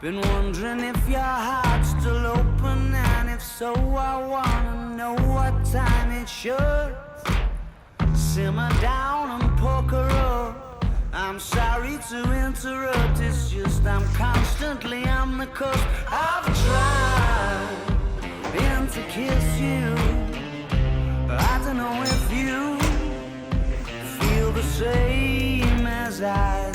Been wondering if your heart's still open, and if so, I wanna know what time it should. Simmer down and poker up. I'm sorry to interrupt, it's just I'm constantly on the cusp. I've tried been to kiss you. I don't know if you feel the same as I